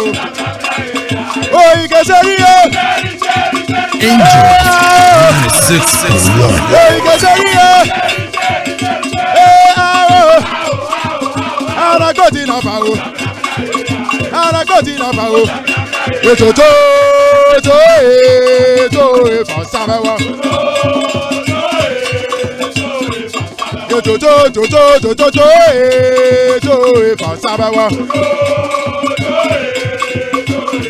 Oh, you can say Angel 661. Oh, you can say I got in a bow. I got in a bow.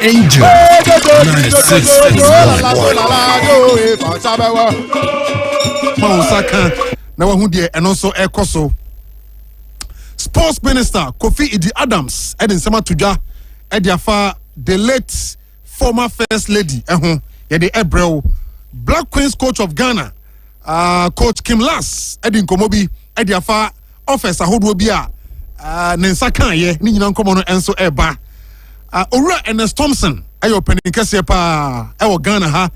Angel 9661. Mausaka na wahu de eno so ekoso. Sports Minister Kofi Idi Adams Edin Sema Tudwa Ediafa the late former First Lady Yede Ebrel Black Queens coach of Ghana Coach Kim Lass Edin Komobi Ediafa office ahodo bia nensa kan ye ni nyina nkomo no enso eba Owura Ernest Thompson ayo penin kese pa ewo Ghana ha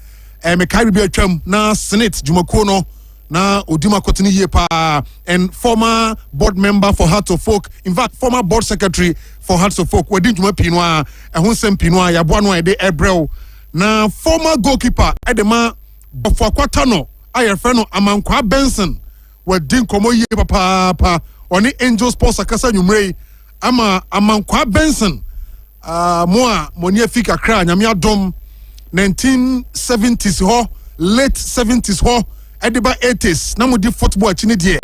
me kai bi atwam na Senate Jumakuo no na Odima Kotini Yepa and former board member for Hearts of Folk, in fact former board secretary for Hearts of Folk wedin Juma Pinwa ehonsem Pinwa yaboa no ede Ebrel na former goalkeeper edema bofo akwata no ayefre no Amankwa Benson wedin komo ye papa oni Angel Sports akasa nwumrei ama Amankwa Benson moa moni afika kra nyame adom 1970s ho late 70s ho ediba 80s na mudi football chini die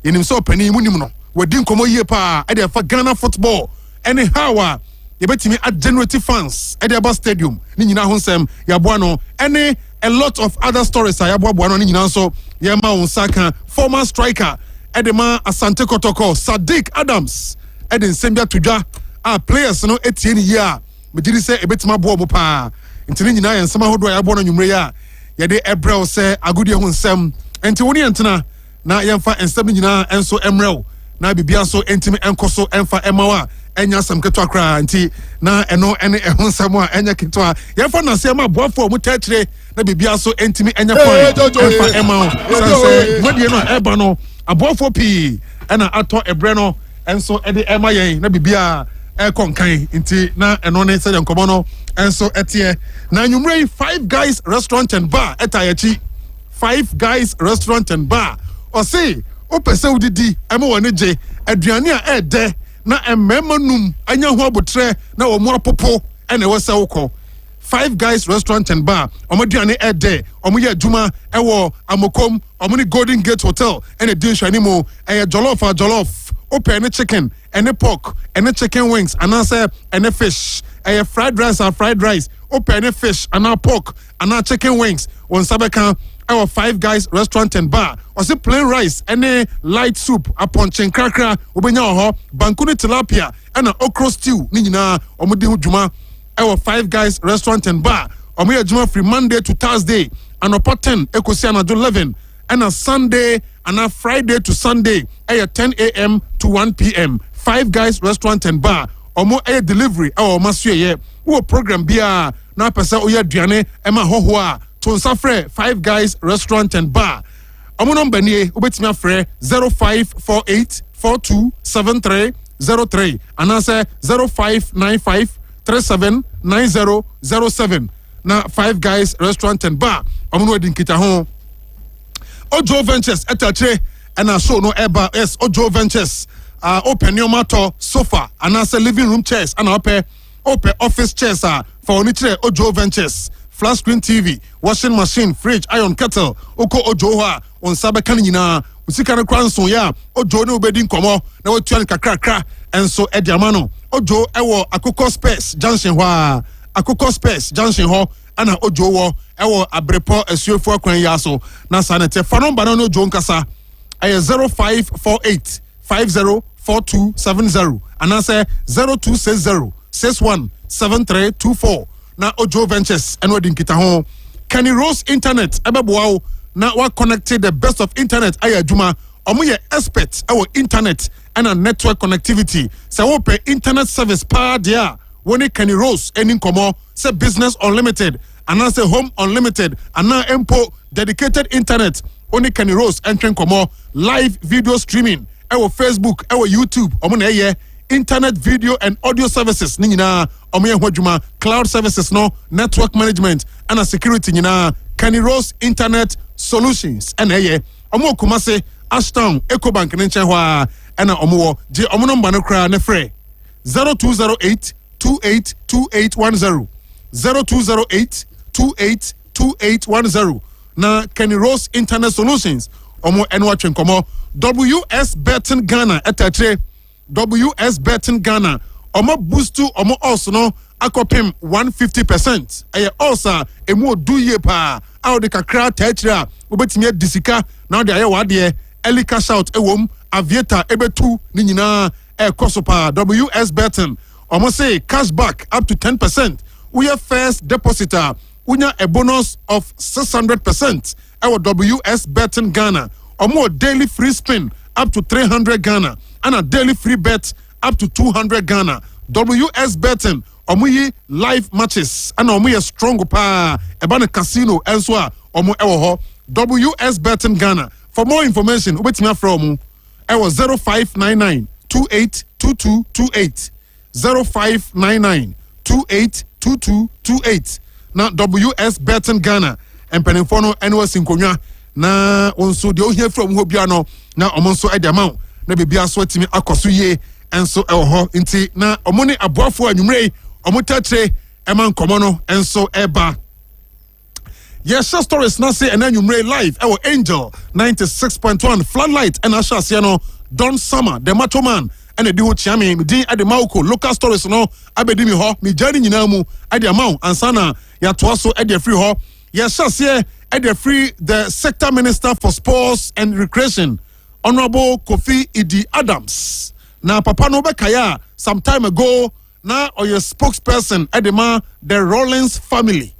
yenim so pani munim no wadi nkomo yie pa ede fa Ghana football anyhow yebetimi at generative fans ede ba stadium ni nyina ho nsem yaboa no any a lot of other stories yaboa no ni nyina so yema Onsaka former striker edema Asante Kotoko Sadiq Adams ede nsembia tudwa players no etie ni ya megiri se ebetima boa mo pa ntini nyina yensema hodo yaboa no nwumre ya yede Ebrel se agudie ho nsem enti woni entena na yemfa ensem nyina enso emrel na bibia so entimi enkoso emfa emawa enya sam keto akra enti na eno ene ho nsem a enya keto yemfa na se ma boafo mu tachire na bibia so entimi enya fine emfa emawa se modie no eba no aboafo pi ena ato Ebrel no enso ede ema yen na bibia konkan enti na eno ne se nkomo no enso etie na nwumrei 5 Guys Restaurant and Bar etayachi 5 Guys Restaurant and Bar o say o pese udidi ema woni je aduane a ede na emema num anya ho abotre na wo mu apopo ene wo se wokọ 5 Guys Restaurant and Bar omoduane ede omoye adwuma ewo Amokom omoni Golden Gate Hotel ene din hwani mo jollof open chicken any pork any chicken wings and answer any fish fried rice open fish and pork and chicken wings on Sabeka our 5 Guys Restaurant and Bar or say plain rice any light soup upon chinkrakra obenya ho bankuni tilapia and okra stew ni nyina omudi hujuma our 5 Guys Restaurant and Bar omo juma free Monday to Thursday and upon 10 ekosi anado 11 and a Sunday and a Friday to Sunday at 10 a.m. to 1 p.m. 5 Guys Restaurant and Bar omo delivery or masue ye wo program bia na pesa oya duane ema hoho a to nsafre 5 Guys Restaurant and Bar omo number nie obetimi afre 0548427303 and answer 0595379007 na 5 Guys Restaurant and Bar omo no dinkita ho Ojo Ventures etache and so no eba yes Ojo Ventures open your matter sofa and answer living room chairs and open office chairs for furniture Ojo Ventures flat screen TV washing machine fridge iron kettle oko Ojo ha on sabeka nyina usika no kwanso ya Ojo ne obedi nkomo na watuan kakrakra enso ediamano Ojo ewo Akoko Space Junction ho Akoko Space Junction ho ana Ojo wo ewo abrepo asuofo akwan yaso na sanete fa number no Ojo nkasa ay 0548504270 and answer 0260617324 na Ojo Ventures and wedding kita ho Kenny Rose Internet ebeboa na wa connected the best of internet ayaduma omoye expert our internet and a network connectivity so we pay internet service pa dia woni Kenny Rose any komo say business unlimited and now say home unlimited and now empo dedicated internet only Kenny Rose entering komo live video streaming our Facebook our YouTube omo na ye internet video and audio services ni nyina omo ye hwadwuma cloud services no network management and security nyina Kenny Rose Internet Solutions and eye omo Kumase Ashtown Ecobank ne nchen hwa ena omo wo je omo number no kra ne frɛ 0208 282810 0208 282810 na Kenny Rose Internet Solutions omo enwa twenkomo WS Betting Ghana etatre WS Betting Ghana omo boost to omo also no akopim 150% eye also emu do ye pa how de kakra tachira obetimi disika now de aye wade early cash out ewom aviator ebetu ni nyina kosopa WS Betting omo say cash back up to 10%. We are first depositor unya a bonus of 600%. Our WS Betting Ghana omo daily free spin up to 300 Ghana and a daily free bet up to 200 Ghana. WS Betting omo yi live matches and omo ye strong pa ebana casino elsewhere omo ewo ho WS Betting Ghana. For more information obetimi from ewo 0599 282228 0599 282228 na WS Betting Ghana empenifo no enwo sinkonwa na onso de ohia from ho bia no na omonso e de amount na bebia so atimi akoso ye enso ewo ho nti na omo ne aboafo anwumrei omo tatre eman komo no enso eba. Yes, stories na say and anwumrei live ewo Angel 96.1 Floodlight and Ashas no Don Summer the Macho Man and a duo chiame me din ade mauko local stories no abedi mi ho me jani nyina mu ade amount ansana ya to so ade free ho. Yes, here ade free the sector minister for sports and recreation Honorable Kofi Idi Adams. Na papa no bekaya some time ago na your spokesperson edema the Rollins family.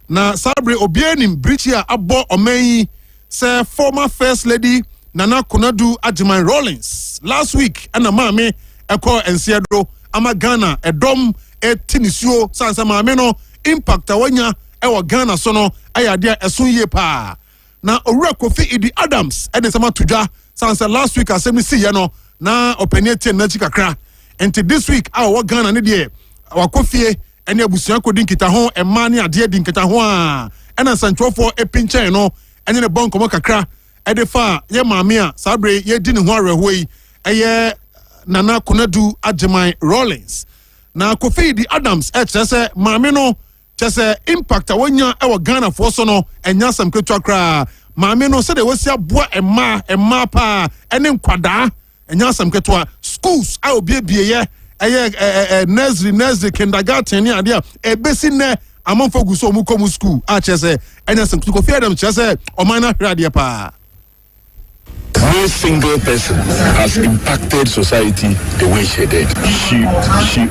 Na sabre obienim brichia abo omeyi say former first lady Nana Konadu Ajiman Rollins last week and a mame eko ensiedro ama Ghana edom tinisio sansa mame no impact awanya ewa Ghana sono ayade esun ye pa na owura Kofi Idi Adams ede sama tuja sansa last week asemi si ye no na openiete na chikakra enti this week awa Ghana ne de wakofie ene abusuan kodi nkita ho ema ne ade di nkita ho a ena santrofo epinchen no ene ne bon komo kakra edefa ye maame a sabre ye di ne ho arehoi eye Nana Konadu Ajiman Rollins na Kofi Idi Adams chese maame no chese impact awanya ewo Ghana fo so no enya sam ketu akra maame no se de wasi aboa emma pa ene nkwada enya sam ketu schools a obiebie ye eye nursery kindergarten ni ade a ebesi ne amanfo guso mu komu school a chese enya sam ketu Kofi Adams chese o man na hwade pa. No single person has impacted society the way she did. She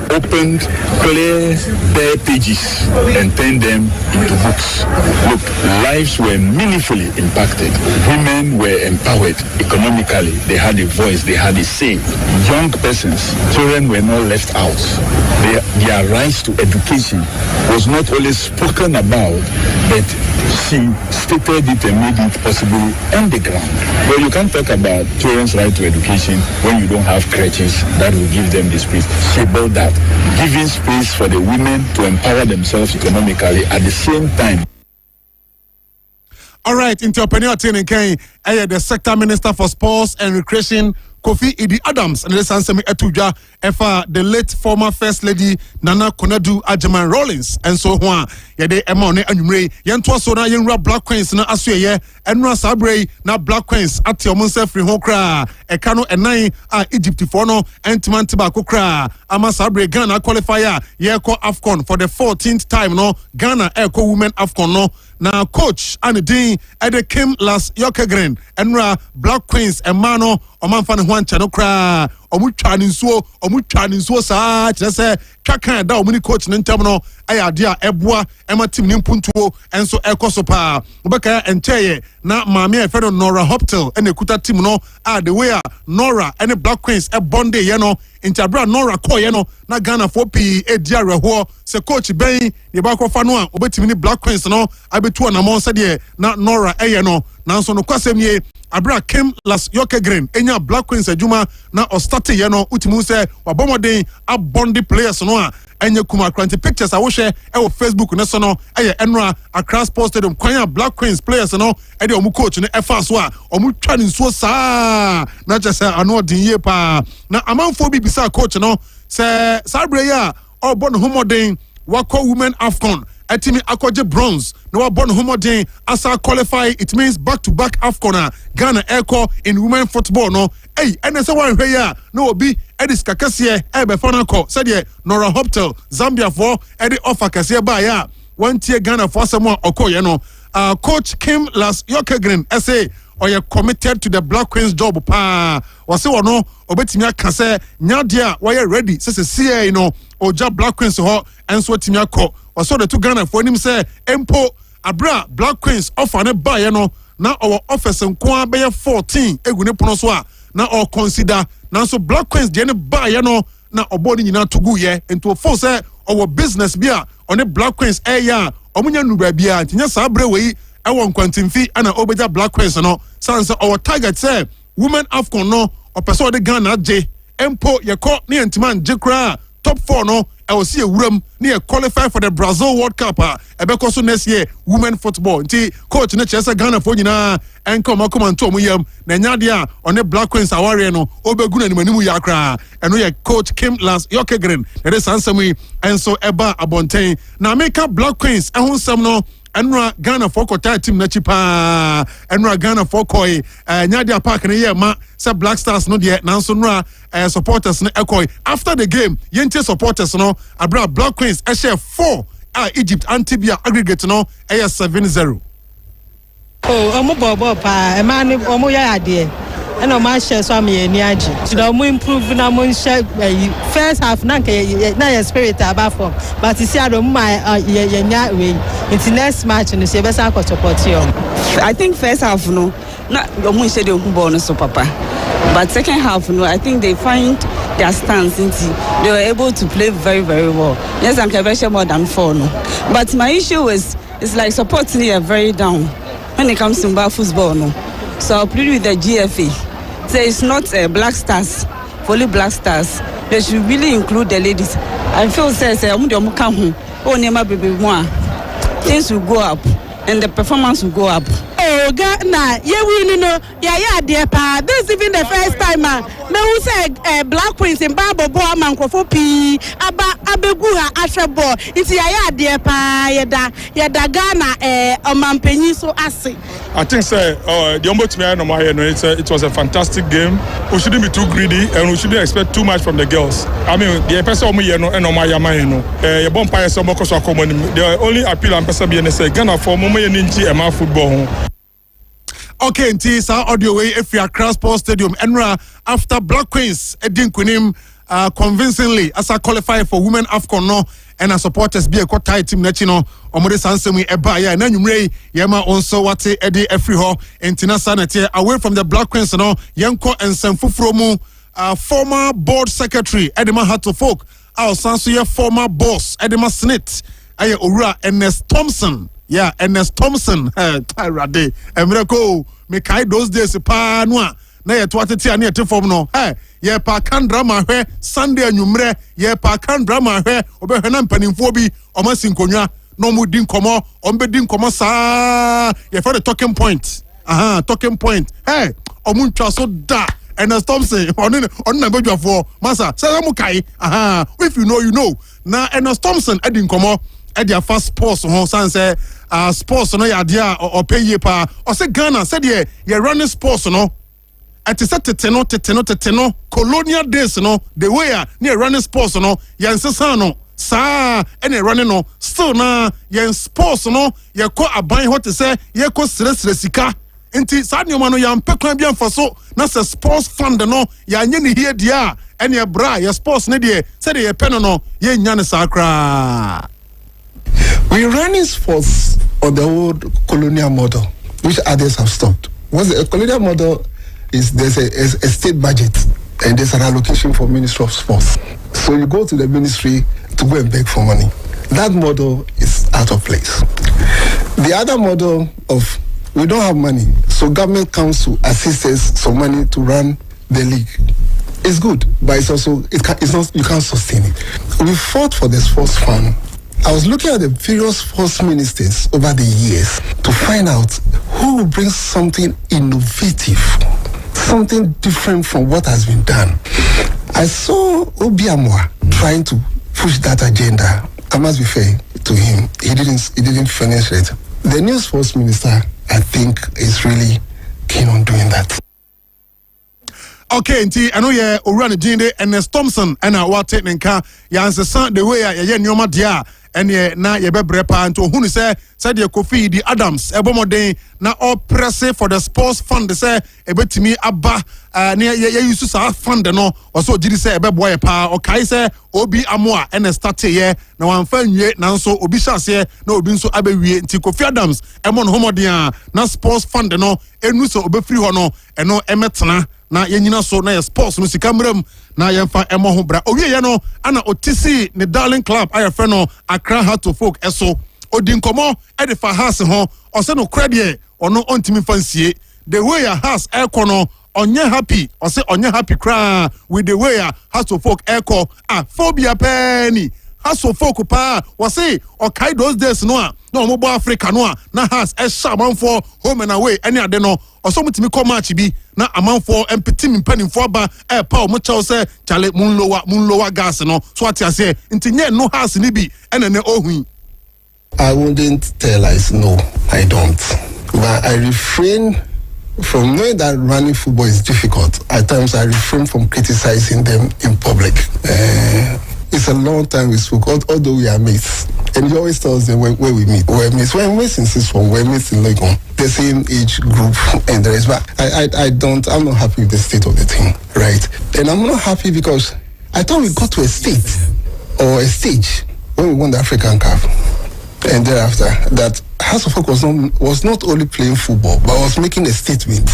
opened clear, bare pages and turned them into books. Look, lives were meaningfully impacted. Women were empowered economically. They had a voice, they had a say. Young persons, children were not left out. Their rights to education was not only spoken about, but she stated it and made it possible on the ground. Well, you can't talk about children's right to education when you don't have crutches that will give them the space. She built that, giving space for the women to empower themselves economically at the same time. All right, into opinion, the sector minister for sports and recreation Kofi Idi Adams and the Sansemi Etuja efa the late former first lady Nana Konadu Ajiman Rollins and so on. Yede emone anwumre yento so na yenra Black Queens na asoye enra sabre na Black Queens ati omonse free ho kra eka no enan a Egypt for no entiment ba kokra ama sabre Ghana qualifier ye ko AFCON for the 14th time no Ghana eko women AFCON no na coach and din ede Kim Las Yokegren enra Black Queens emano omanfa ne ho ancha no kra omutwa ne nsuo saa kyerɛ kakan da omuni coach ne ntam no ayade a eboa ema team ne mpuntuo enso ekoso pa obeka encheye na maame e fedo Nora Hoptel ene kuta team no the way Nora ene Black Queens e bonde ye no intabra Nora ko ye no na Ghana for pi edi areho se coach ben ye ba kofa no a obetimi ni Black Queens no abetu na mo se de na Nora eye no nanso no kwasem ye abra Kim Las Yokegren enya Black Queens adwuma na o start ye no utimu se wabomoden abondi players no a enye kuma kranti pictures a wo hwe e wo Facebook ne so no eye enra Accra Sports Stadium kwanya Black Queens players no e de omu coach ne efa so a omu twa ne nsuo saa na chese ano odin ye pa na amanfo bi bisa coach no se sabre ya obon homoden wako women AFCON atimi akoje bronze no wabon homoden asa qualify. It means back to back AFCON Ghana echo in women football no hey ene se wan hwe ya no obi edis kakase e be fana ko said ye Nora Hoptel Zambia for edi offer kase ba ya one tier Ghana for some okoye no coach Kim Las Yokegren say or committed to the Black Queens job pa wase wono obetimi aka se nyadia why ready say see no oja Black Queens ho enso timi akọ wase the two Ghana for him say empo abra Black Queens offer ne ba ye no na our office nko be 14 egu ne pono so a na or consider na so Black Queens de ne ba ye no na obodi nyina togu ye into for say our business bia on the Black Queens ya omunya nubra bia tinya sa abre we ewon kwantimfi ana obeja Black Queens no sanse our target say women AFCON no opeso de Ghana je empo yeko ne entiman je kra top 4 no I will see a wuram near qualify for the Brazil World Cup ebeko next year women football nti coach ne chese Ghana for nyina enko come and to omuyam na nyadia on the Black Queens aware no obegu na nimanimu yakra eno ye coach Kim Las Yokegren there is answer enso eba abonten na America Black Queens ehonsam no enra Ghana for kota team na chipa enra Ghana for koi nyadia park ne ye ma say Black Stars no de na so nra supporters ne ekoi after the game yente supporters no abra Black Queens share 4 Egypt Antibia aggregate no 7-0. Oh omo bobo pa e ma ni omo ya ade and o ma share so am ye ni agi to do mo improve na mo share first half na your spirit about form but you see I don't mind ye nya we it's next match no se be sa support you. I think first half no na omo share the ball no so papa but second half no I think they find their stance into they were able to play very very well. Yes, I'm can more than 4 no but my issue is it's like supporting here very down when it comes to football no. So I'll plead with the GFA. So it's not Black Stars, fully Black Stars. They should really include the ladies. I feel things will go up and the performance will go up. Oh Ghana, yeah we know, yeah dear pa. This is even the first time me who say Black Queens in Babo Boa Mankofo P Abeguha Ashabo. It's yeah dear pa yada Ghana Omampenyi so ase. I think the ombudsman no more it was a fantastic game. We shouldn't be too greedy and we shouldn't expect too much from the girls. I mean the person omo ye no and omo yama no. Ye bon pa so mo koso akomo ni. The only appeal am person be na say Ghana for mo ye ninji e ma football ho. Okay, nti sa audio way if you are Accra Sports Stadium enra after Black Queens edin kunim convincingly as a qualify for women AFCON no and as supporters be a quarter team nechi no omode sansemu eba ya na nwumre yema onso wate edi efri ho entina sanete away from the Black Queens no yenko ensemfufuro mu former board secretary Edema Hattofolk our sanso ye former boss Edema Snit aye owura Ernest Thompson. Yeah, Ernest Thompson, Rade, Emreko, me kai those days pa noa, na ye twatete ane te form no. Ye pa kan drama hwe Sunday anwumre, ye pa kan drama hwe obehwe na mpanimfo bi omasin konwa no mu din komo, ombe din komo saa. Ye for the talking point. Talking point. Omu ntwa so da. Ernest Thompson, on na bedwafo. Masa, say mu kai. If you know, you know. Na Ernest Thompson edin komo Edia fast sports ho san say sports no ya dia or pay ye pa or say Ghana said ye running sports no at teteno colonial days no the way near running sports no yan sesa no sa any running no still na yan sports no ye ko aban ho te say ye ko sire sika enti sa nyoma no yan pekwan bia mfaso na say sports fund no ya nye ni here dia any bra ye sports ne dia said ye pen no ye nya ne sakra. We're running sports on the old colonial model, which others have stopped. What's the colonial model is there's a state budget and there's an allocation for Ministry of Sports. So you go to the ministry to go and beg for money. That model is out of place. The other model of we don't have money, so government comes to assist us some money to run the league. It's good, but it's also it's not, you can't sustain it. We fought for the sports fund. I was looking at the various sports ministers over the years to find out who will bring something innovative, something different from what has been done. I saw Obiamwa trying to push that agenda. I must be fair to him. He didn't finish it. The new sports minister, I think, is really keen on doing that. Okay, I know you're Urana Jinde and Thompson and I want to answer the way I nyoma dia and ye na ye bebrepa and to who say said ye Kofi the Adams ebomode na all press for the sports fund say ebetimi aba near ye use to fund no also did say ebeboy pa okay say obi amoa and start ye na wan fan ye na so obi shase na obi nso abewie nti Kofi Adams emon homodia na sports fund no enu so obefiri ho no eno emetena na yenyina so na sports no sikamram na yemfa emo ho bra owie ye no ana otisi ne darling club ayefre no Accra Heart of Folk eso odinkomo edifa house ho ose no credit ono ontimi fansie the way a house ekono onye happy ose onye happy cry with the way a Heart of Folk eko phobia penny Heart of Folk pa wase okai those days no na omo bo Africa no na house e shaman for home and away any ade no oso mutimi come match bi na amanfo empty mpanimfo ba pa omo chaw se chale mun lower gas no so atiase ntinye no house ni bi enene ohun. I wouldn't tell lies, no, I don't. But I refrain from knowing that running football is difficult. At times I refrain from criticizing them in public. It's a long time we spoke, although we are mates. And he always tells them where we meet. We're mates in Siswon, we're mates in Legon, the same age group and the rest. But I'm not happy with the state of the thing, right? And I'm not happy because I thought we got to a state or a stage when we won the African Cup. And thereafter, that House of Folk was not only playing football, but was making a statement.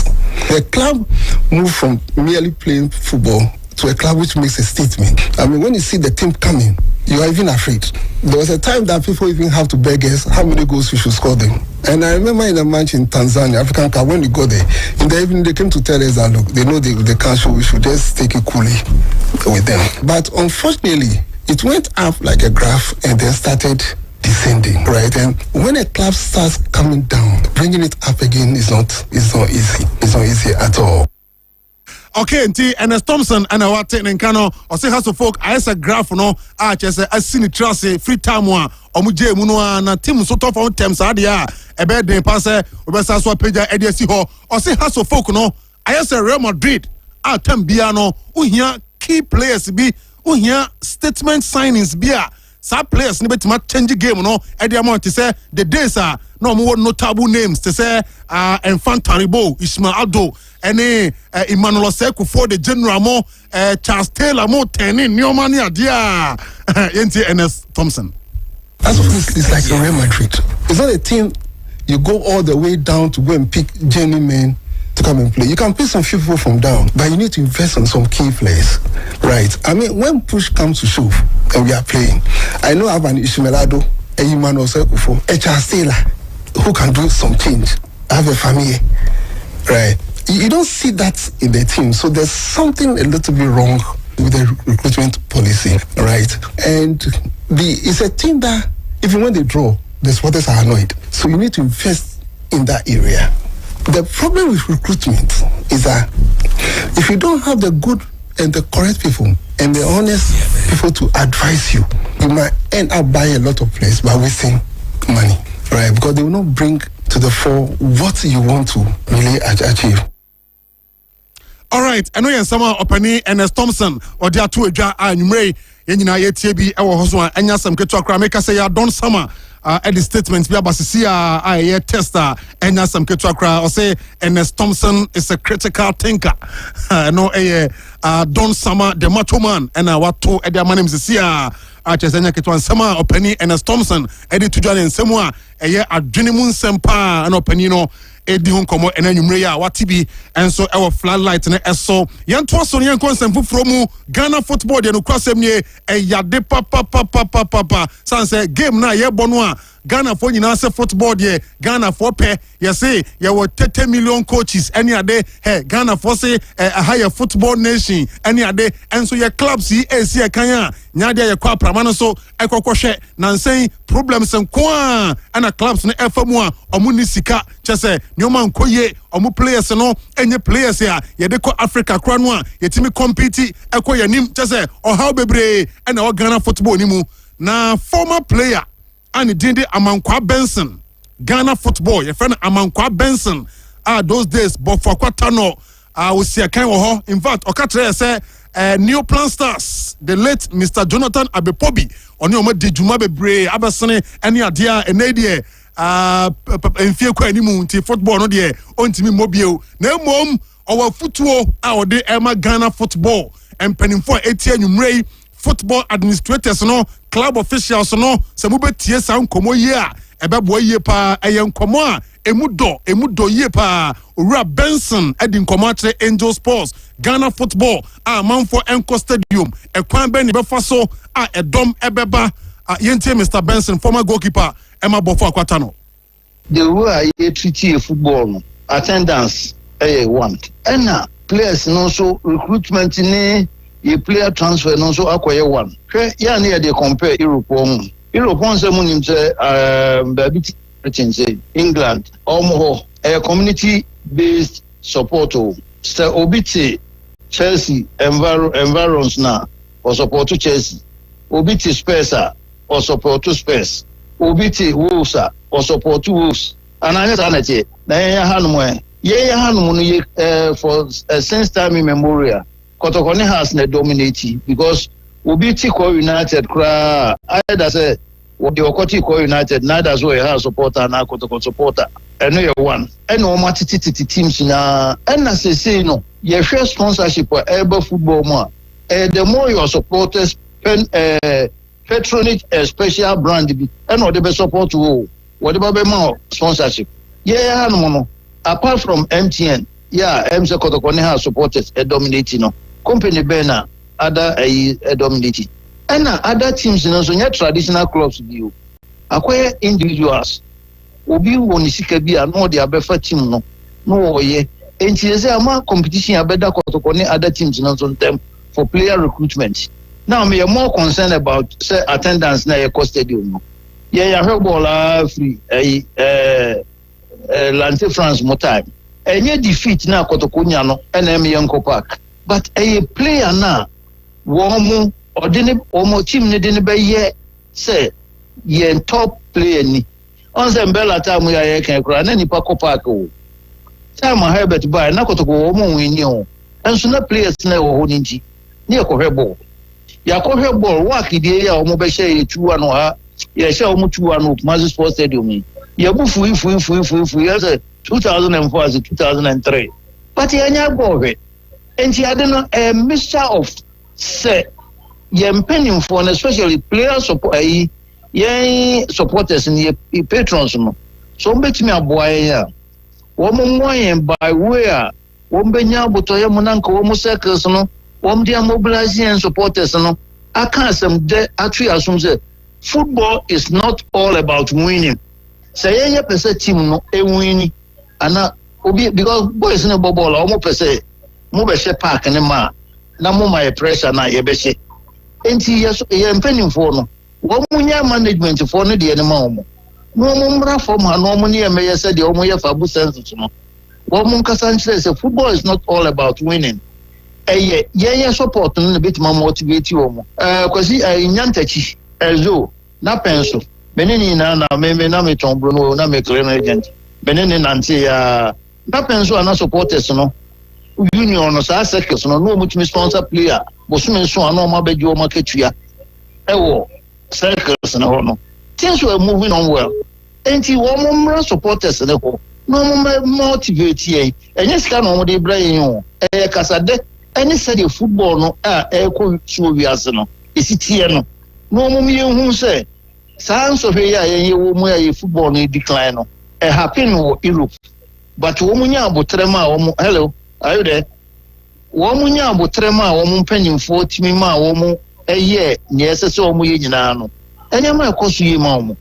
The club moved from merely playing football to a club which makes a statement. I mean, when you see the team coming, you are even afraid. There was a time that people even have to beg us how many goals we should score them. And I remember in a match in Tanzania, African Cup, when we got there, in the evening they came to tell us that, look, they know they can't show, we should just take it coolly with them. But unfortunately, it went up like a graph and then started descending, right? And when a club starts coming down, bringing it up again is not easy. It's not easy at all. Okay, nti Ernest Thompson and our technical or say House of Folk as a graph no just a sini trust free time one omuje mu no na team so tough on terms adia e be den pass obesa so page e si ho or say House of Folk no as a Real Madrid atem bia no uhia key players bi uhia statement signings bia sa players ni betima change game no e dey amount to say the days are no more notable names to say Infantaribo Ismail Ado and Emmanuel Seku for the general mo Charles Taylor mo tenin Neomani adia yenti Ernest Thompson. As of this, it's like a Real Madrid. It's not a team you go all the way down to go and pick genuine men to come and play. You can pick some few people from down, but you need to invest on some key players, right? I mean, when push comes to shove and we are playing, I know I have an Ismail Ado, a Emmanuel Seku, a Charles Taylor who can do some change. I have a family, right? You don't see that in the team, so there's something a little bit wrong with the recruitment policy, right? And it's a team that even when they draw, the supporters are annoyed. So you need to invest in that area. The problem with recruitment is that if you don't have the good and the correct people and the honest people to advise you, you might end up buying a lot of players by wasting money, right? Because they will not bring to the fore what you want to really achieve. All right, I know you're some opening Ernest Thompson or there to a jar and Mray, Yenina Yeti, our husband, and Yasam Ketua, make us say, I don't summer. At the statements, we are Basisia, I tester, and Yasam Ketua, or say, Ernest Thompson is a critical thinker. No, Don Summer, the macho man, and what to Eddie Manim Zisia. Achesanya Ketwan Sama openi Ernest Thompson edi to join in semwa eye adwenimun sempa na openi no edi ho komo enanwumre ya watibi enso ewo Floodlight na eso yento so ne konsem fufuro mu Ghana football de no kwasem nie eyade papa sanse game na ye bono a Ghana for nyina se football there Ghana for pay you say you were 30 million coaches any ade hey Ghana for say a higher football nation any ade and so your clubs see kan nya dia ye kwa pramano so ekokohwe na nsen problems nko and a clubs no efamu a omu ni sika chese nyoma nkoye omu players no enye players ya ye de ko Africa kra no a yetimi compete eko yanim chese o how bebre and o Ghana football ni mu na former player and dinde Amankwa Benson Ghana football your friend Amankwa Benson those days but for kwatano we see a kind of in fact okatre say New Plan Stars the late Mr. Jonathan Abepobi oni o ma de juma bebre abesene ene adea enedie enfie kwa animu nti football no de ontimi mobile na emom owa futuo ode ema Ghana football empanimfo etie nwumrei football administrators no club officials no se mu betie sa nkomo yi a ebebo yie pa eyenkomo a emudo yie pa Owura Benson edi nkomo atre Angel Sports Ghana football manfo Enco Stadium ekwan be ni befa so edom ebeba yentie Mr. Benson former goalkeeper Emma Bofo Akwata no the way I treat football no attendance one and players no so recruitment ni a player transfer no so akoye one ya na dey compare Europe on say munim say baby say England almost a community based support so obiti Chelsea environs na or support to Chelsea obiti Spurs or support to Spurs obiti Wolves or support to Wolves and I say na ya hanum no for since time immemorial Kotokoni has na dominating because obiti ko United kra either say what the Okoti ko United na that's why has supporter na Kotoko supporter eno ye one eno ma titi teams na na say no ye share sponsorship for able football more the more your supporters patronage a special brand be eno dey be support wo whatever be more sponsorship yeah no apart from MTN MC Kotokoni has supporters dominating no company Bena other dominating and other teams no so nya traditional clubs bi o akwai individuals obi woni sika bi no dey abefa team no oye enti say ama competition abeda Kotokoni other teams no so them for player recruitment now me more concerned about say attendance na your stadium no ya ball free Lante France more time enye defeat na Kotokoni no na me Yanko Park but a player na womu odine omo team ne de be ye say ye top player ni on se mbela time ya ye kan kura na nipa ko park o time Herbert by na Kotoko omo wini o enso na players na wo ho ninji ni e ko hweball ya ko hweball work die ya omo be share tuwa no ha ya share omo tuwa no Mazi Sports Stadium ya bu fu ya say 2004 as 2003 but ya nya ball and she had a mixture of say penning for especially players support supporters and patrons no so mbeti me aboy ya wo mo by where wo mbenya botoye mo nanka wo mo circles no wo mdia mobilizing supporters no aka asem de atwi asum say football is not all about winning say yenye pese team no e winning ana obi because boys no ball o mo pese mo be she park ne ma na mo my pressure na ye be she enti ye penning for no wo munya management for no de ne ma wo mo mra for ma no mo ne ye me ye say de wo mo ye fa bu sense no wo mo nkasa nchire say football is not all about winning ye support no bit ma motivate wo mo kwasi nyantachi ezo na penso beneni na me na me tombro no na me clear agent beneni nanti ya na penso na supporters no union no sa circles no mutumi sponsor player bosume so ana ma beji o maketua ewo circles no things were moving on well enti wo mo supporters ne ko no mo motivate ye enye sika no mo de bra yin o kasade any say football no ko so wiase no esitie no mo hu say sans of here ye wo mo ye football no decline no happen in Europe but wo mo nya abotrema wo mo hello are you there? Womu nya abotrema womu mpanyimfo timi ma womu eye ne esese womu ye nyina no. Enya ma ekoso yi ma womu.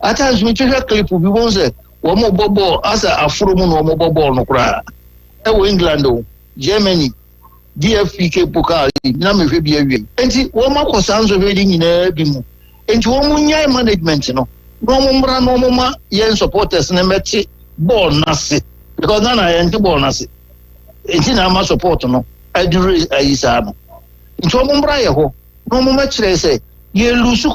At times we treat clip we won't say one more bubble as a from no more bubble no cry. England, Germany, DFPK Pokal, Nami be away. And see, one more sounds of reading in a bimu. And to one management, no more yen supporters and a ball nasi because none I enter ball nasi. And in our support, no, I do a isano. Into a mumbraya, no more match they say, ye lose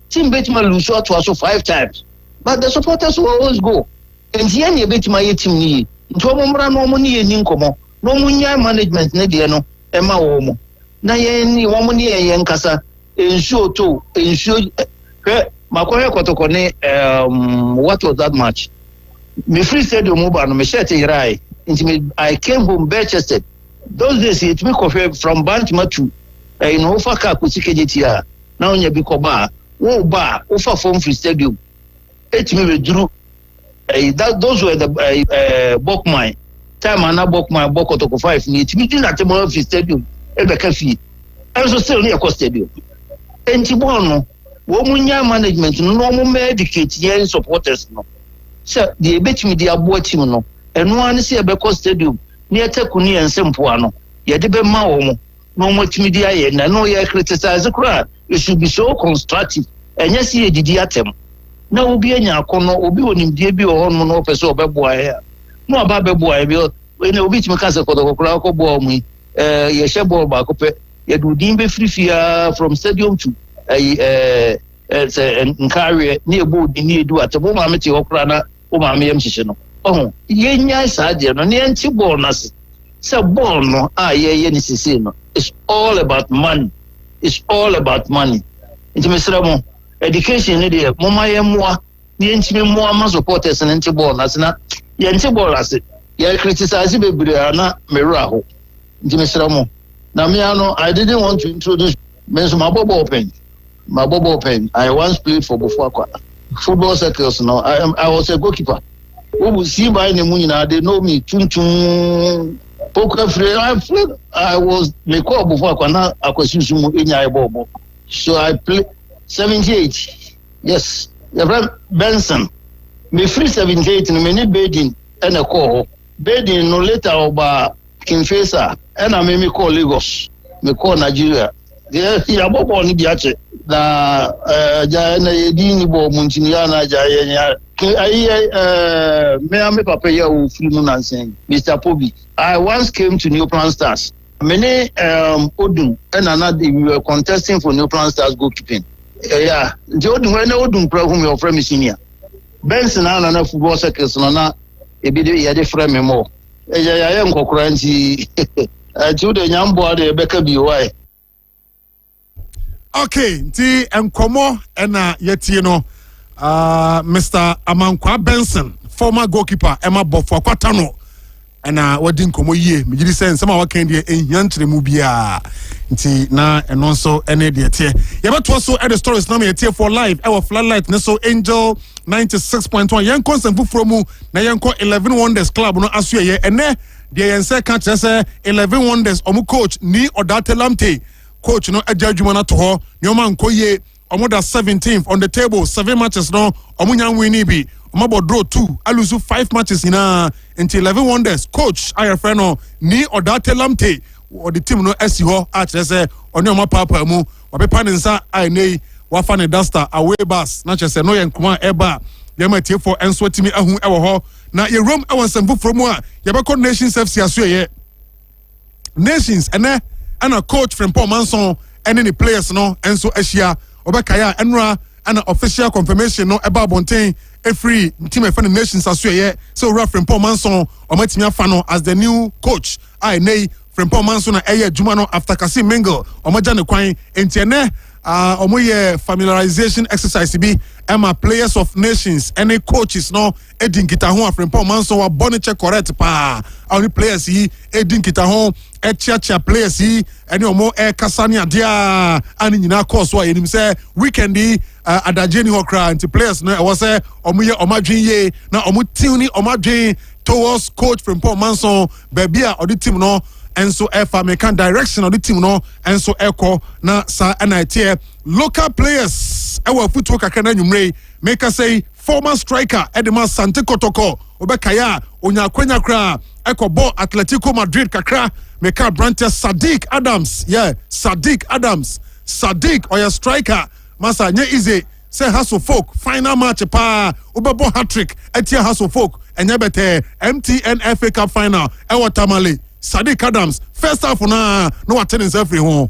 Team Betma lose to us 5 times. But the supporters will always go. And the end, you bet my team knee. Into a mumbra no money and incomo. No munya management, Nediano, Emma Omo. Nayen, Womani and Yankasa, ensure too, ensure. Makoya Kotokone, what was that match? Me free stadium mobile, me shut rai. I came home Manchester. Those days, it took off from Bantima to in Ofaka Kusiketia. Now, you be Koba. Wo bar over from free stadium. It me withdrew. Those were the Bokmai. Time and now Bokmai Bokotoko 5 needs me to that tomorrow free stadium. Ebe cafe. I was still near Cost Stadium. And Tibono, Womunya management, no more educate yen supporters. No. Sir, the bet me the abo team no. And one see a Beko Stadium near Tekuni and Sempuano. Yadibe Maomo. No much media and I know you criticize the crowd. You should be so constructive. And yes, you did atem. Now will be any corner or be on him, dear be or on office or boy. No about boy, when a witch Macassa for the Crowco ball me, Yeshabo Bacope, yet would deem be free from stadium to a carrier near board near do at the moment or Crana or Mammy Mchino. Oh, yen, side, no near Tibornas. So born no it's all about money. It's all about money. Into Mr. Education idea, Mama Yamwa, the intimate more supporters and anti-born as not Yantibor as it. You criticize Bibriana Miraho. Into Mr. Mo. Now, I didn't want to introduce my bubble pen. My bubble pen. I once played for Bufakwa. Football circles, no. I was a goalkeeper. Who will see by the moon, they know me. I was the call before I was using in Bobo. So I played 78. Yes, the Benson. Me free 78 in a minute bedding and a call. Bedding no later about Kinfesa and I made me call Lagos. Me call Nigeria. Yeah, Bobo on the na Jana Dinibo Montiniana Jaya. Me papa ya u film saying Mr. Pobi. I once came to New Plan Stars. Many Odun and another we were contesting for New Plan Stars goalkeeping. Yeah, the Odun when Odun program your friend senior. Benson and football circles na e bi de ya friend me more. Ya nkokranti ati de nyambo ade beka bi why. Okay, ti enkomo na yetie no Mr. Amankwa Benson, former goalkeeper, Emma Bofo Kwatano, and wedding komo ye, me gidi say some of can dey enyantre mu bia. Nti na and also any dey tie. You better also add the stories na me tie for live. Our Floodlight na so Angel 96.1. Yanko semfufro mu na yanko 11 Wonders Club no aso ye ene dey yense ka kire say 11 Wonders omu coach ni Odate Lamte. Coach no adjudgment na to ho nyoma nkoye omoda 17th on the table 7 matches no omunya wini bi omabo draw 2 alusu 5 matches ina until 11 Wonders coach ayefre no ni Odate Lamte or the team no esi ho a kire say oni oma papa mu obepa ne nsa ai nei wafa ne duster away bus na kire say no yenkoma eba yema tie for enso timi ahu ewo ho na ye room ewo semfufro mu a yebekọ Nations FC aso ye Nations ene ana coach from Paul Manson and any players no enso ahia obekaya enra ana official confirmation no eba bonten every team of the Nations aso ye so referee Paul Manson omatimi afa no as the new coach I nei from Paul Manson na eye adwuma no after Kasim Mingle omaja ne kwan entiene omoye familiarization exercise bi ema players of Nations any coaches no edin kita ho from Paul Manson wa boniche correct pa only players yi edin kita ho chia players yi any omo kasani adia ani nyina course wa yenim say weekend yi adageni ho kra anti players no was say omoye omadwen ye na omo tuni omadwen towards coach from Paul Manson baby a odi team no enso efa meka direction of the team no enso eko na sa NIT local players ewa football kakra na nwumre make say former striker Edema Sante Kotoko obekaya onyakwanya kra eko ball Atletico Madrid kakra meka branch Sadiq Adams Sadiq oya striker masa nye easy say Hustle Folk final match pa obebo hat-trick etia Hustle Folk enye bete MTN FA Cup final ewa Tamale Sadiq Adams first half na no attendance every home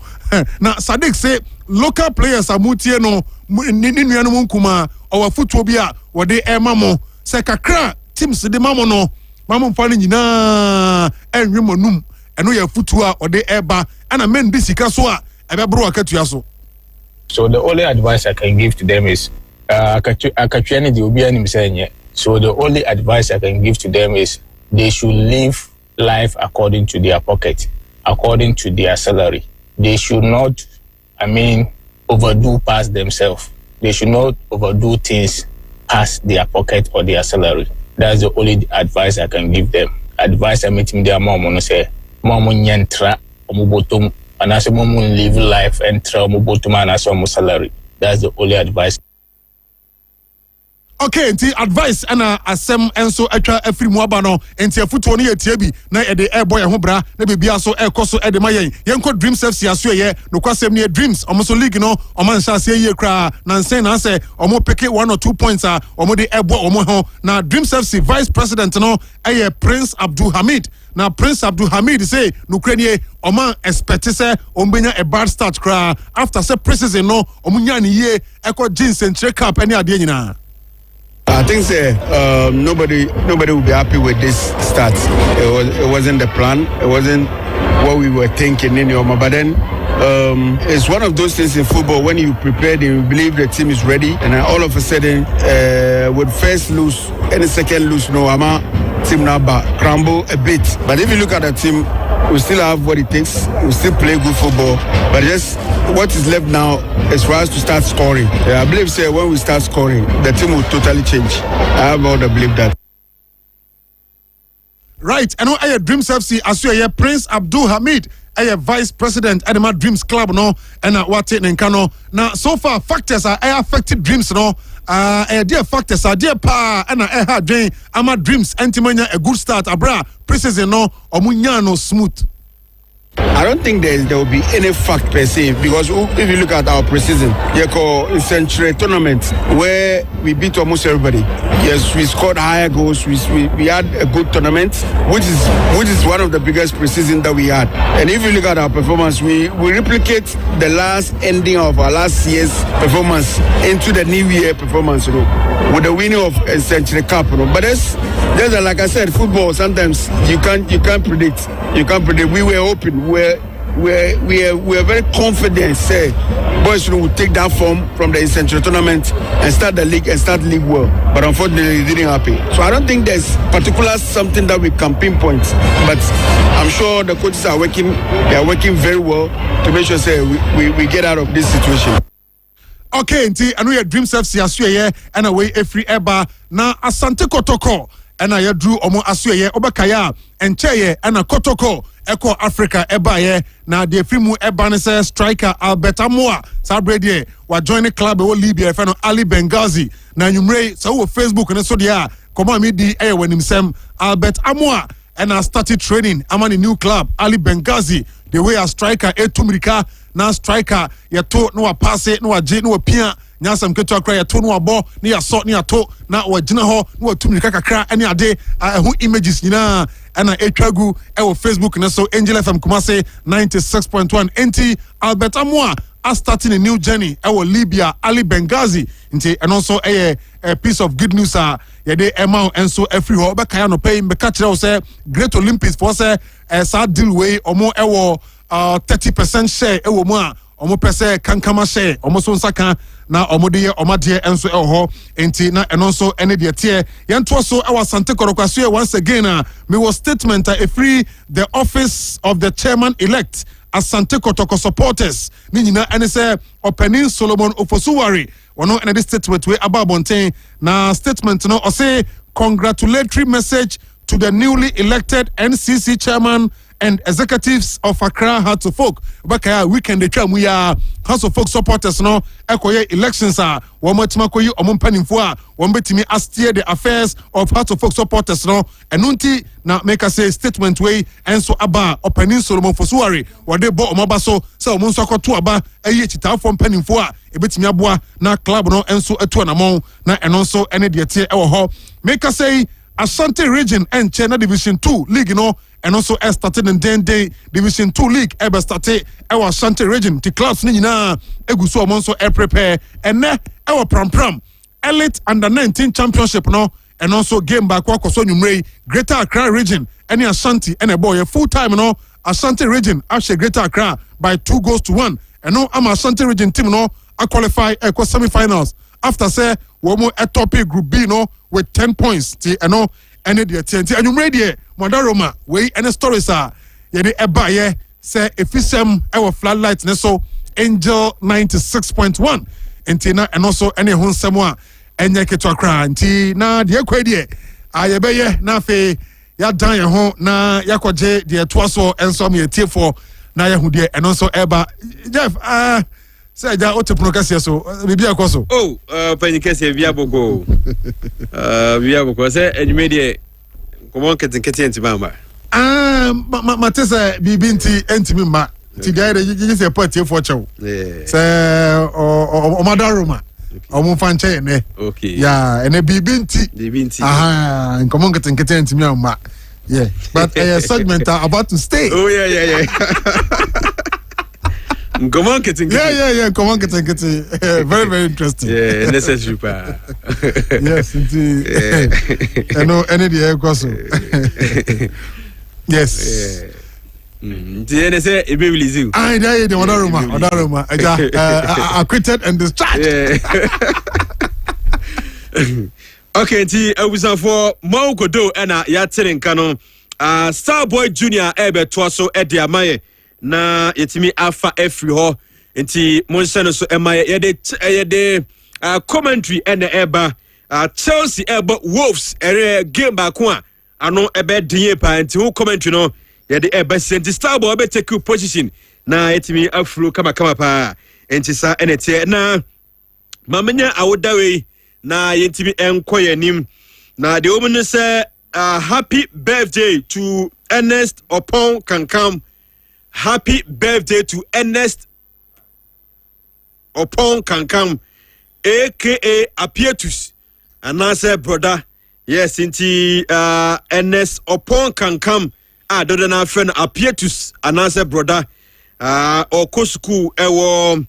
na Sadiq say local players amutie no ni nuanu nkuma owa football bia wode emamo say kakra teams de mamo no mamo mfa nyina enwemonum eno ya football ode eba ana men bi sika so a ebebro akatua so. So the only advice I can give to them is akatwani de obi anim senye. So the only advice I can give to them is they should live life according to their pocket, according to their salary. They should not, overdo past themselves. They should not overdo things past their pocket or their salary. That's the only advice I can give them. Advice I meet their mom on say, mom nyentra omubotum and I say mom live life and tra omubotum and I say salary. That's the only advice. Okay, the advice ana asem enso atwa afiri mu aba no enti afuto ne yetie bi na e de airboy ho bra na bibia so ekoso e de mayen yenko Dreams FC aso ye no kwasem ne Dreams omo league no omo nsa se ye kra na nsen na se omo pick 1 or 2 points omo de airboy omo ho na Dreams FC vice president no Prince Abdul Hamid. Now Prince Abdul Hamid say Nukrenie Oman expect say ombenya a bad start kra after say preseason no omunya ni ye eko jeans and check up any ade nyina. I think nobody will be happy with this start. It wasn't the plan. It wasn't what we were thinking in Yoma. But then it's one of those things in football when you prepared and you believe the team is ready, and then all of a sudden, with first lose, any second lose, no, team now crumble a bit. But if you look at the team, we still have what it takes. We still play good football. But just what is left now is for us to start scoring. I believe when we start scoring, the team will totally change. I have all the belief that. Right, and now Dreams FC as Prince Abdul Hamid, vice president at the Dreams Club no, and what in Kano. Now so far factors are affected Dreams no. Dear factors are dear pa and I drain ama Dreams antimania a good start abra preseason no omunyano smooth. I don't think there will be any fact per se because if you look at our preseason, it's a tournament where we beat almost everybody. Yes, we scored higher goals. We had a good tournament, which is one of the biggest preseason that we had. And if you look at our performance, we replicate the last ending of our last year's performance into the new year performance, with the winning of a Century Cup. But there's like I said, football sometimes you can't predict. You can't predict. We were hoping. We're very confident. Say, boys will take that form from the Central Tournament and start the league well. But unfortunately, it didn't happen. So I don't think there's particular something that we can pinpoint. But I'm sure the coaches are working. They are working very well to make sure we get out of this situation. Okay, I know your Dreams FC asue and away every eba na Asante Kotoko. And I drew omo asue obakaya and cheye and a Kotoko Echo Africa eba na de frimu eba ne say striker Albert Amoa sabrede wa join the club o Libya friend Ali Benghazi na nyumre so Facebook and so dia come me di when himself Albert Amoa and I started training I'm on a new club Ali Benghazi the way a striker etumrika na striker yeto no pass no age no pia nyasam keto akra yeto no abo ne yaso ne yato na wagina ho no atumrika kakra ene ade ho images nyina ana etwagu e Facebook na so Angel FM Kumase 96.1 NT Albert Amoa starting a new journey Libya Ali Benghazi and also a piece of good news yede ema and so every ho be kaya no pay be catch say Great Olympics for say sad deal way omo 30% share mu a omo pese kankama share omo so nsaka na omo de omade enso ho enti na eno so ene de tie yento so Sante Korokwaso once again me was statement a free the office of the chairman elect Asante Kotoko supporters ni nyina ene se opening Solomon Ofosuware wono ene de statement we ababonten na statement no o say congratulatory message to the newly elected NCC chairman and executives of Accra Hearts of Folk. Bakaya weekend the tram we are House of Folk supporters no ekoye elections are womatima koyi ompanimfo a wombetimi steer the affairs of House of Folk supporters no enunti na make us say statement way enso aba opening Solomon Fosuare wode bo omaba so omonso akoto aba eye chitafo mpanimfo a ebetimi aboa na club no enso eto anamon na eno nso ene de tie ewo ho make us say Ashanti region and China Division 2 league and also started in day Division 2 league ever started our Ashanti region the clubs ni na eguso omonso prepare and our pram elite under 19 championship and also game back kwakoso nyumrei Greater Accra region any Ashanti and a boy full time Ashanti region actually Greater Accra by 2-1 and no am Ashanti region team I qualify semi-finals after say womo a topic group B with 10 points ti eno ene de TNT and you ready Modaroma we any stories are ye de eba ye say efisem our floodlight ne so Angel 96.1 enti na and also any hunsem a enye keto akra nti na de kwedie ayebeye na fe ya dan ye ho na yakoje de toaso enso me tie na ye hu de eno so eba Jeff say ja otepuno kase so bibia kwaso panyi kase bia boko say enwede komon ketenkete antimamba matesa bibinti entimi ma ti gaire you say party for chew say o madaroma o mo fanche ne okay yeah ene bibinti aha komon ketenkete entimi ma yeah but a segment are about to stay yeah Come on, getting yeah. Come on, getting very interesting. Yeah, necessary pa. Yes, indeed. I know any the air course. Yes. The NSA it be released. The Odaroma. Acquitted and discharged. Okay, ti awusan for Maugodo na ya teren kano. Starboy Junior ebe toaso edi amaye. Na yetimi afa every ho nti monse so emaye yede commentary ene eba Chelsea eba Wolves ere game back one ano ebe dinye pa nti ho commentary no yede eba senti Starboy ebe take position na yetimi afro kama pa nti sa ene na mamenya awodawe na yetimi enkoye nim na de omu say happy birthday to Ernest Opon Kankam. Happy birthday to Ernest Opon Kankam, aka Apietus. And I said, brother, yes, inti Ernest Opon Kankam, don't know friend Apietus. And I said, brother, Okosuku, ewo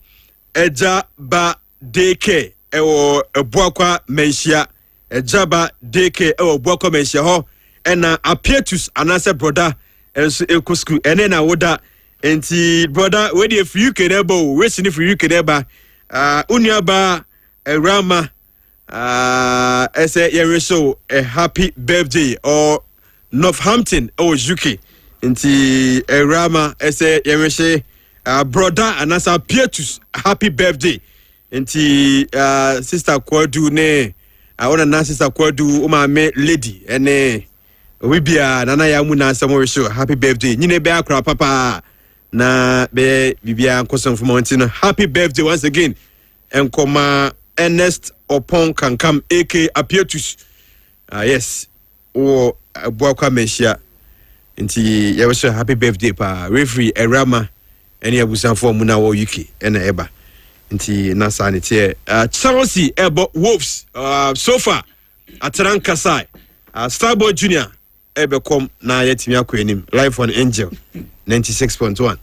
Eja ba deke, ewo Ebuakwa Menshia, Eja ba deke, ewo Ebuakwa Menshia ho, and Apietus. And I said, brother, Okosuku, and then I would that. Enti brother we dey free kenebo we sini free keneba unyaba rama ese yereso a happy birthday or Northampton or UK enti rama ese yereshe brother anasa Pietus happy birthday enti sister Kwadu ne ona na sister Kwadu umame lady ene we bia nana ya mu na asamo resho happy birthday nyine be akra papa na be bibia nkosom fomontino happy birthday once again enkoma Ernest Opon Kankam aka Apietus yes o Abuakwa Meshia nti yewso happy birthday pa referee Erama ene abusanfo mu na wo UK ene eba nti na sanite Chelsea ebo Wolves so far Atran Kasai Starboy Junior ebekom na yetimi akwenim live on Angel 96.1